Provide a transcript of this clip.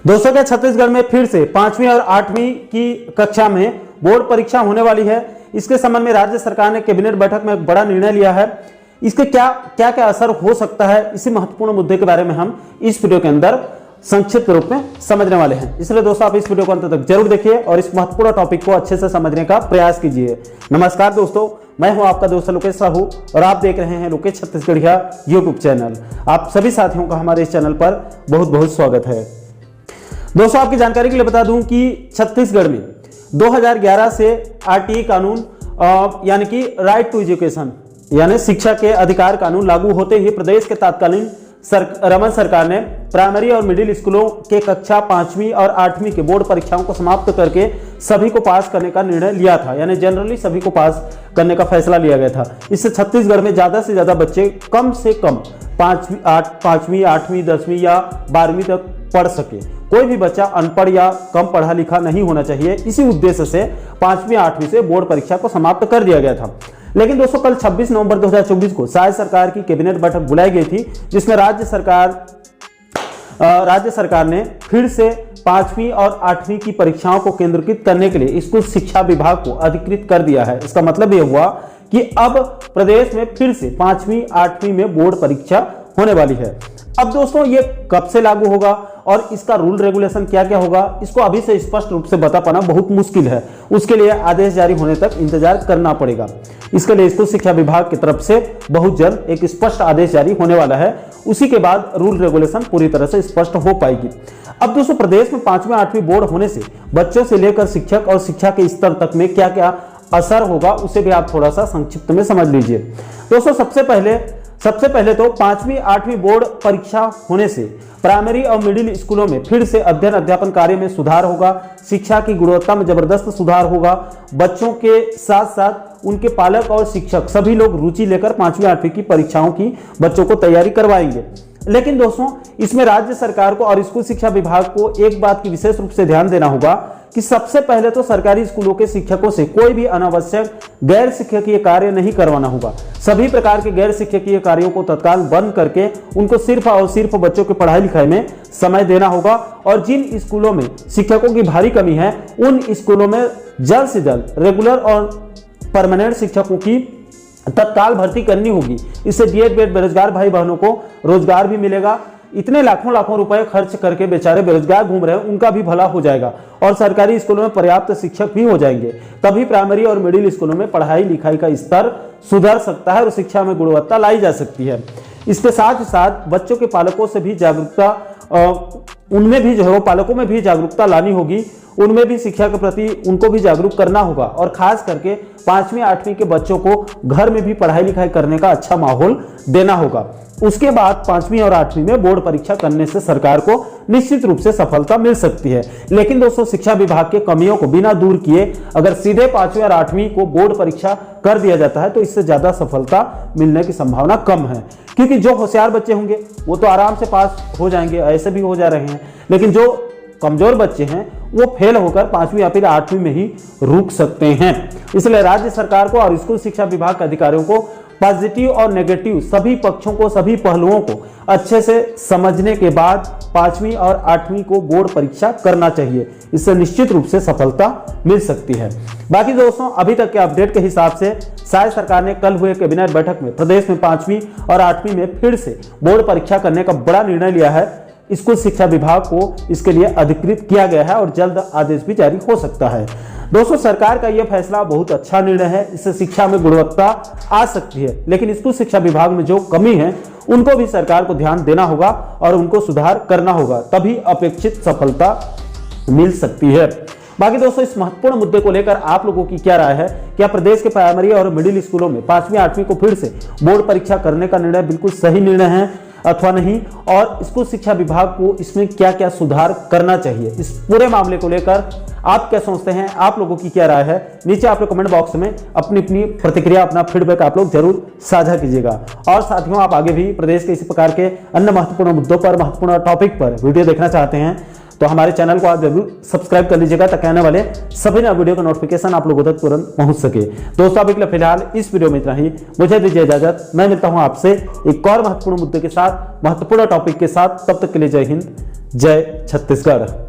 दोस्तों क्या छत्तीसगढ़ में फिर से 5वीं और 8वीं की कक्षा में बोर्ड परीक्षा होने वाली है। इसके संबंध में राज्य सरकार ने कैबिनेट बैठक में एक बड़ा निर्णय लिया है। इसके क्या क्या असर हो सकता है, इसी महत्वपूर्ण मुद्दे के बारे में हम इस वीडियो के अंदर संक्षिप्त रूप में समझने वाले हैं। इसलिए दोस्तों आप इस वीडियो को अंत तक जरूर देखिए और इस महत्वपूर्ण टॉपिक को अच्छे से समझने का प्रयास कीजिए। नमस्कार दोस्तों, मैं हूं आपका दोस्त लोकेश साहू और आप देख रहे हैं लोकेश छत्तीसगढ़िया यूट्यूब चैनल। आप सभी साथियों का हमारे इस चैनल पर बहुत बहुत स्वागत है। दोस्तों आपकी जानकारी के लिए बता दूं कि छत्तीसगढ़ में 2011 से आरटीई कानून यानी कि राइट टू एजुकेशन यानी शिक्षा के अधिकार कानून लागू होते ही प्रदेश के तत्कालीन रमन सरकार ने प्राइमरी और मिडिल स्कूलों के कक्षा 5वीं और 8वीं के बोर्ड परीक्षाओं को समाप्त करके सभी को पास करने का निर्णय लिया था। यानी जनरली सभी को पास करने का फैसला लिया गया था। इससे छत्तीसगढ़ में ज्यादा से ज्यादा बच्चे कम से कम 5वीं 8वीं 10वीं या 12वीं तक पढ़ सके। कोई भी बच्चा अनपढ़ या कम पढ़ा लिखा नहीं होना चाहिए। इसी उद्देश्य से 5वीं 8वीं से बोर्ड परीक्षा को समाप्त कर दिया गया था। लेकिन दोस्तों कल 26 नवंबर 2024 को राज्य सरकार की कैबिनेट बैठक बुलाई गई थी, जिसमें राज्य सरकार ने फिर से 5वीं और 8वीं की परीक्षाओं को केंद्रीकृत करने के लिए स्कूल शिक्षा विभाग को अधिकृत कर दिया है। इसका मतलब यह हुआ कि अब प्रदेश में फिर से 5वीं 8वीं में बोर्ड परीक्षा होने वाली है। अब दोस्तों ये कब से लागू होगा और इसका रूल रेगुलेशन क्या क्या होगा, इसको अभी से स्पष्ट रूप से बता पाना बहुत मुश्किल है। उसके लिए आदेश जारी होने तक इंतजार करना पड़ेगा। इसके लिए स्कूल शिक्षा विभाग की तरफ से बहुत जल्द एक स्पष्ट आदेश जारी होने वाला है। उसी के बाद रूल रेगुलेशन पूरी तरह से स्पष्ट हो पाएगी। अब दोस्तों प्रदेश में 5वीं 8वीं बोर्ड होने से बच्चों से लेकर शिक्षक और शिक्षा के स्तर तक में क्या क्या असर होगा, उसे भी आप थोड़ा सा संक्षिप्त में समझ लीजिए। दोस्तों सबसे पहले तो 5वीं 8वीं बोर्ड परीक्षा होने से प्राइमरी और मिडिल स्कूलों में फिर से अध्ययन अध्यापन कार्य में सुधार होगा। शिक्षा की गुणवत्ता में जबरदस्त सुधार होगा। बच्चों के साथ साथ उनके पालक और शिक्षक सभी लोग रुचि लेकर 5वीं 8वीं की परीक्षाओं की बच्चों को तैयारी करवाएंगे। लेकिन दोस्तों इसमें राज्य सरकार को और स्कूल शिक्षा विभाग को एक बात की विशेष रूप से ध्यान देना होगा कि सबसे पहले तो सरकारी स्कूलों के शिक्षकों से कोई भी अनावश्यक गैर शिक्षकीय कार्य नहीं करवाना होगा। सभी प्रकार के गैर शिक्षकीय कार्यों को तत्काल बंद करके उनको सिर्फ और सिर्फ बच्चों के पढ़ाई लिखाई में समय देना होगा। और जिन स्कूलों में शिक्षकों की भारी कमी है उन स्कूलों में जल्द से जल्द रेगुलर और परमानेंट शिक्षकों की तत्काल भर्ती करनी होगी। इससे बीएड बेरोजगार भाई बहनों को रोजगार भी मिलेगा। इतने लाखों रुपए खर्च करके बेचारे बेरोजगार घूम रहे हैं, उनका भी भला हो जाएगा और सरकारी स्कूलों में पर्याप्त शिक्षक भी हो जाएंगे। तभी प्राइमरी और मिडिल स्कूलों में पढ़ाई लिखाई का स्तर सुधर सकता है और शिक्षा में गुणवत्ता लाई जा सकती है। इसके साथ ही साथ बच्चों के पालकों से भी जागरूकता उनमें भी जो है पालकों में भी जागरूकता लानी होगी। उनमें भी शिक्षा के प्रति उनको भी जागरूक करना होगा और खास करके 5वीं 8वीं के बच्चों को घर में भी पढ़ाई लिखाई करने का अच्छा माहौल देना होगा। उसके बाद 5वीं और 8वीं में बोर्ड परीक्षा करने से सरकार को निश्चित रूप से सफलता मिल सकती है। लेकिन दोस्तों शिक्षा विभाग के कमियों को बिना दूर किए अगर सीधे 5वीं और 8वीं को बोर्ड परीक्षा कर दिया जाता है तो इससे ज्यादा सफलता मिलने की संभावना कम है, क्योंकि जो होशियार बच्चे होंगे वो तो आराम से पास हो जाएंगे, ऐसे भी हो जा रहे हैं। लेकिन जो कमजोर बच्चे हैं वो फेल होकर 5वीं या फिर 8वीं में ही रुक सकते हैं। इसलिए राज्य सरकार को और स्कूल शिक्षा विभाग के अधिकारियों को पॉजिटिव और नेगेटिव सभी पक्षों को, सभी पहलुओं को अच्छे से समझने के बाद 5वीं और 8वीं को बोर्ड परीक्षा करना चाहिए। इससे निश्चित रूप से सफलता मिल सकती है। बाकी दोस्तों अभी तक के अपडेट के हिसाब से राज्य सरकार ने कल हुए कैबिनेट बैठक में प्रदेश में 5वीं और 8वीं में फिर से बोर्ड परीक्षा करने का बड़ा निर्णय लिया है। स्कूल शिक्षा विभाग को इसके लिए अधिकृत किया गया है और जल्द आदेश भी जारी हो सकता है। दोस्तों सरकार का यह फैसला बहुत अच्छा निर्णय है। इससे शिक्षा में गुणवत्ता आ सकती है, लेकिन स्कूल शिक्षा विभाग में जो कमी है उनको भी सरकार को ध्यान देना होगा और उनको सुधार करना होगा, तभी अपेक्षित सफलता मिल सकती है। बाकी दोस्तों इस महत्वपूर्ण मुद्दे को लेकर आप लोगों की क्या राय है? क्या प्रदेश के प्राइमरी और मिडिल स्कूलों में 5वीं 8वीं को फिर से बोर्ड परीक्षा करने का निर्णय बिल्कुल सही निर्णय है अथवा नहीं? और स्कूल शिक्षा विभाग को इसमें क्या क्या सुधार करना चाहिए, इस पूरे मामले को लेकर आप क्या सोचते हैं? आप लोगों की क्या राय है? नीचे आप लोग कमेंट बॉक्स में अपनी प्रतिक्रिया, अपना फीडबैक आप लोग जरूर साझा कीजिएगा। और साथियों आप आगे भी प्रदेश के इसी प्रकार के अन्य महत्वपूर्ण मुद्दों पर, महत्वपूर्ण टॉपिक पर वीडियो देखना चाहते हैं तो हमारे चैनल को आप जरूर सब्सक्राइब कर लीजिएगा ताकि आने वाले सभी नए वीडियो का नोटिफिकेशन आप लोगों तक तुरंत पहुंच सके। दोस्तों अभी के लिए फिलहाल इस वीडियो में इतना ही। मुझे दीजिए इजाजत। मैं मिलता हूं आपसे एक और महत्वपूर्ण मुद्दे के साथ, महत्वपूर्ण टॉपिक के साथ। तब तक के लिए जय हिंद, जय छत्तीसगढ़।